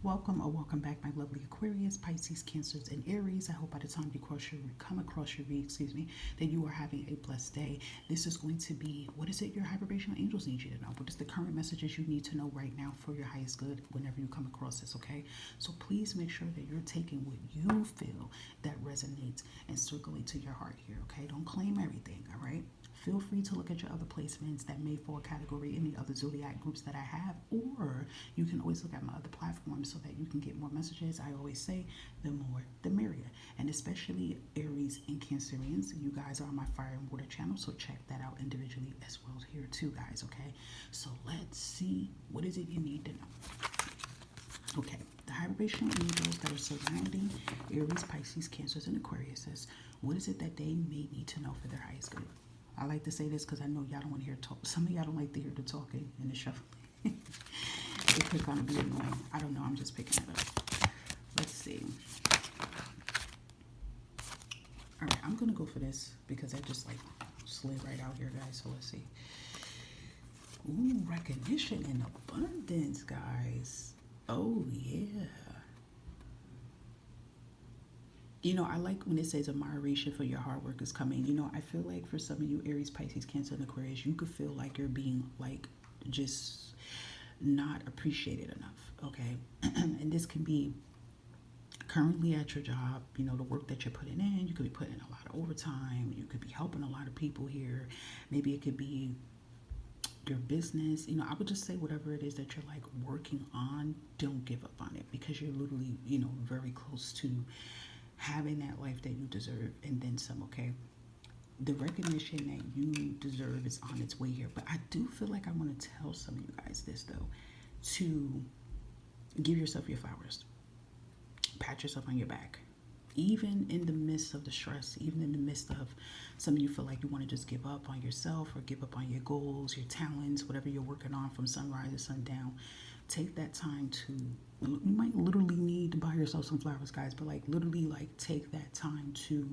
Welcome or welcome back, my lovely Aquarius, Pisces, Cancers, and Aries. I hope by the time you come across your read, that you are having a blessed day. This is going to be, what is it your high vibrational angels need you to know? What is the current messages you need to know right now for your highest good whenever you come across this, okay? So please make sure that you're taking what you feel that resonates and circulate to your heart here, okay? Don't claim everything, all right? Feel free to look at your other placements that may fall category in the other zodiac groups that I have, or you can always look at my other platforms so that you can get more messages. I always say the more the merrier, and especially Aries and Cancerians, you guys are on my fire and water channel, so check that out individually as well here too, guys, okay? So let's see, what is it you need to know? Okay, the high vibrational angels that are surrounding Aries, Pisces, Cancers, and Aquarius says, what is it that they may need to know for their highest good? I like to say this because I know y'all don't want to hear talk. Some of y'all don't like to hear the talking and the shuffling. It could kind of be annoying. I don't know. I'm just picking it up. Let's see. All right. I'm going to go for this because I just like slid right out here, guys. So let's see. Ooh, recognition and abundance, guys. Oh, yeah. You know, I like when it says admiration for your hard work is coming. You know, I feel like for some of you Aries, Pisces, Cancer, and Aquarius, you could feel like you're being like just not appreciated enough, okay? And this can be currently at your job, you know, the work that you're putting in. You could be putting in a lot of overtime. You could be helping a lot of people here. Maybe it could be your business. You know, I would just say whatever it is that you're like working on, don't give up on it because you're literally, you know, very close to having that life that you deserve and then some, okay? The recognition that you deserve is on its way here. But I do feel like I want to tell some of you guys this, though, to give yourself your flowers. Pat yourself on your back. Even in the midst of the stress, even in the midst of some of you feel like you want to just give up on yourself or give up on your goals, your talents, whatever you're working on from sunrise to sundown, take that time to, you might literally need to buy yourself some flowers, guys, but like literally like take that time to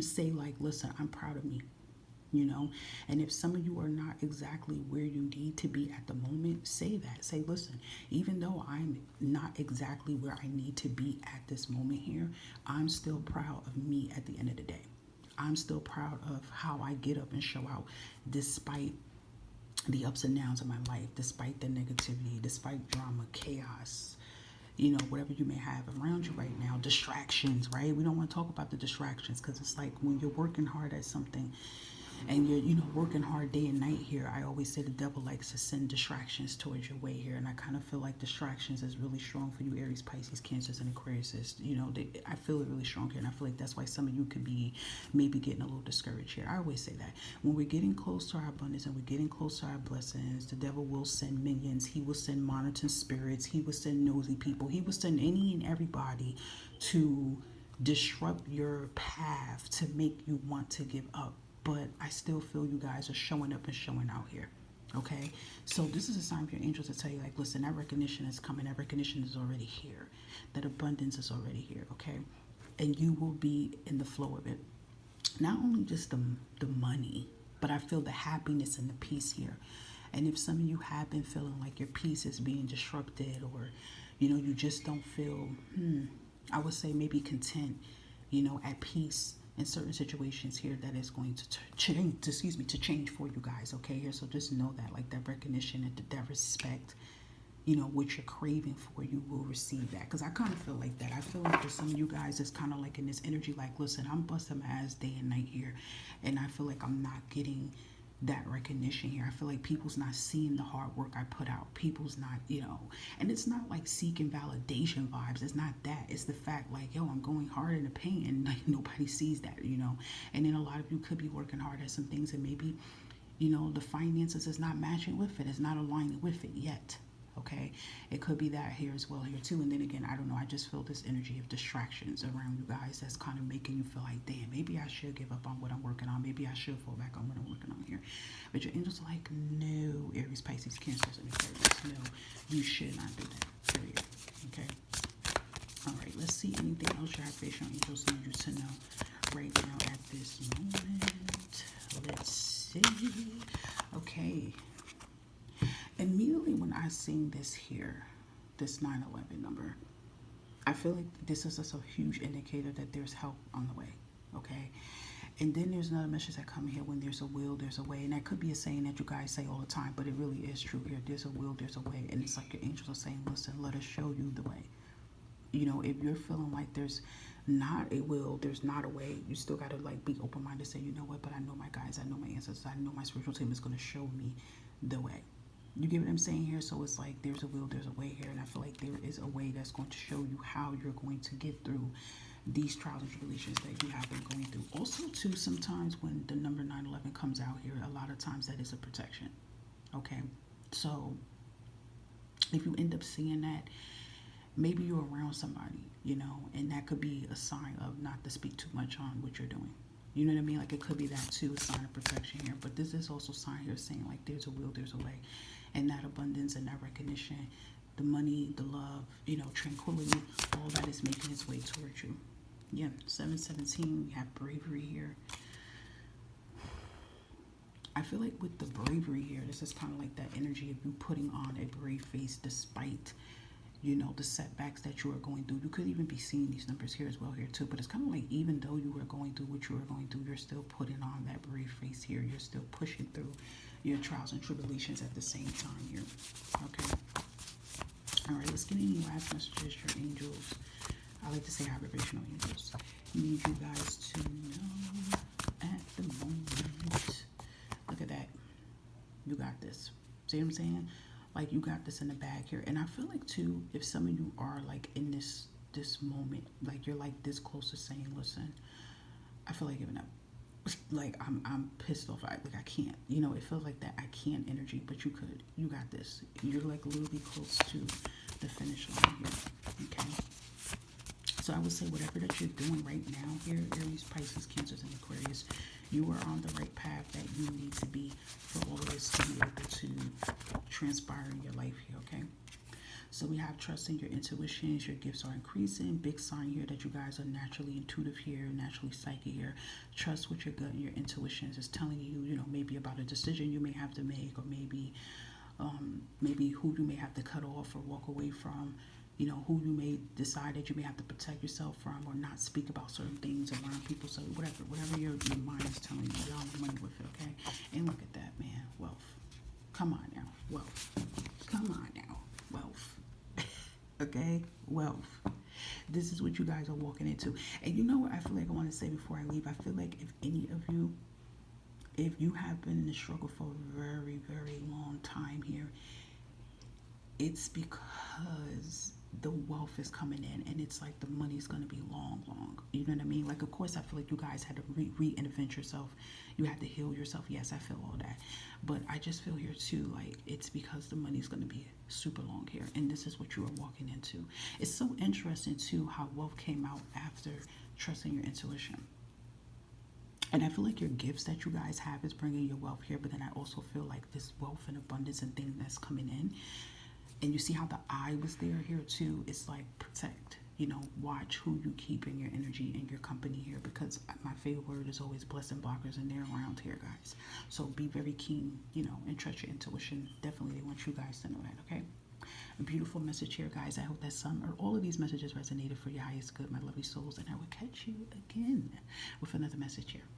say like, listen, I'm proud of me, you know? And if some of you are not exactly where you need to be at the moment, say that. Say, listen, even though I'm not exactly where I need to be at this moment here, I'm still proud of me at the end of the day. I'm still proud of how I get up and show out despite the ups and downs of my life, despite the negativity, despite drama, chaos, you know, whatever you may have around you right now, distractions, right? We don't want to talk about the distractions because it's like when you're working hard at something and you're, you know, working hard day and night here, I always say the devil likes to send distractions towards your way here. And I kind of feel like distractions is really strong for you, Aries, Pisces, Cancers, and Aquarius. You know, I feel it really strong here. And I feel like that's why some of you could be maybe getting a little discouraged here. I always say that. When we're getting close to our abundance and we're getting close to our blessings, the devil will send minions. He will send monitoring spirits. He will send nosy people. He will send any and everybody to disrupt your path to make you want to give up. But I still feel you guys are showing up and showing out here, okay? So this is a sign for your angels to tell you, like, listen, that recognition is coming. That recognition is already here. That abundance is already here, okay? And you will be in the flow of it. Not only just the money, but I feel the happiness and the peace here. And if some of you have been feeling like your peace is being disrupted or, you know, you just don't feel, I would say maybe content, you know, at peace in certain situations here, that is going to change for you guys, okay? Here, so just know that, like, that recognition and that respect, you know, what you're craving for, you will receive that. Because I kind of feel like that. I feel like for some of you guys, it's kind of like in this energy, like, listen, I'm busting my ass day and night here, and I feel like I'm not getting that recognition here. I feel like people's not seeing the hard work I put out. People's not, you know, and it's not like seeking validation vibes. It's not that. It's the fact like, yo, I'm going hard in the paint and like nobody sees that, you know. And then a lot of you could be working hard at some things and maybe, you know, the finances is not matching with it. It's not aligning with it yet. Okay, it could be that here as well here too. And then again, I don't know, I just feel this energy of distractions around you guys that's kind of making you feel like, damn, maybe I should give up on what I'm working on. Maybe I should fall back on what I'm working on here. But your angels are like, no, Aries, Pisces, Cancers, and Aquarius, no, you should not do that, period. Okay, all right, let's see anything else your facial angels need you to know right now at this moment. Let's see. Okay, immediately when I seen this here, this 911 number. I feel like this is just a huge indicator that there's help on the way, okay? And then there's another message that come here: when there's a will, there's a way. And that could be a saying that you guys say all the time, but it really is true here. There's a will, there's a way. And it's like your angels are saying, listen, let us show you the way. You know, if you're feeling like there's not a will, there's not a way, you still got to like be open-minded, say, you know what, but I know my guides, I know my ancestors, I know my spiritual team is going to show me the way. You get what I'm saying here? So it's like there's a will, there's a way here, and I feel like there is a way that's going to show you how you're going to get through these trials and tribulations that you have been going through. Also, too, sometimes when the number 911 comes out here, a lot of times that is a protection. Okay, so if you end up seeing that, maybe you're around somebody, you know, and that could be a sign of not to speak too much on what you're doing. You know what I mean? Like, it could be that too, a sign of protection here. But this is also a sign here saying, like, there's a will, there's a way. And that abundance and that recognition, the money, the love, you know, tranquility, all that is making its way towards you. Yeah, 717, we have bravery here. I feel like with the bravery here, this is kind of like that energy of you putting on a brave face despite, you know, the setbacks that you are going through. You could even be seeing these numbers here as well here too, but it's kind of like even though you were going through what you were going through, you're still putting on that brave face here. You're still pushing through your trials and tribulations at the same time here. Okay. All right, let's get any last messages, your angels. I like to say vibrational angels. Need you guys to know at the moment. Look at that. You got this. See what I'm saying? Like, you got this in the bag here. And I feel like too, if some of you are like in this moment, like you're like this close to saying, listen, I feel like giving up. Like, I'm pissed off. I can't, you know, it feels like that I can't energy, but you could. You got this. You're like literally close to the finish line here. Okay. So I would say whatever that you're doing right now here, Aries, Pisces, Cancers, and Aquarius, you are on the right path that you need to be for all of this to be able to transpire in your life here, okay? So we have trust in your intuitions, your gifts are increasing. Big sign here that you guys are naturally intuitive here, naturally psychic here. Trust with your gut and your intuitions is telling you, you know, maybe about a decision you may have to make, or maybe who you may have to cut off or walk away from. You know, who you may decide that you may have to protect yourself from, or not speak about certain things around people. So whatever your mind is telling you, you're on the money with it, okay? And look at that, man. Wealth. Come on now. Wealth. Come on now. Wealth. Okay? Wealth. This is what you guys are walking into. And you know what I feel like I want to say before I leave? I feel like if any of you, if you have been in the struggle for a very, very long time here, it's because the wealth is coming in, and it's like the money's going to be long. You know what I mean? Like, of course, I feel like you guys had to reinvent yourself. You had to heal yourself. Yes, I feel all that. But I just feel here, too, like, it's because the money's going to be super long here. And this is what you are walking into. It's so interesting, too, how wealth came out after trusting your intuition. And I feel like your gifts that you guys have is bringing your wealth here. But then I also feel like this wealth and abundance and things that's coming in. And you see how the eye was there here too. It's like protect, you know, watch who you keep in your energy and your company here, because my favorite word is always blessing blockers, and they're around here, guys. So be very keen, you know, and trust your intuition. Definitely want you guys to know that, okay? A beautiful message here, guys. I hope that some or all of these messages resonated for your highest good, my lovely souls, and I will catch you again with another message here.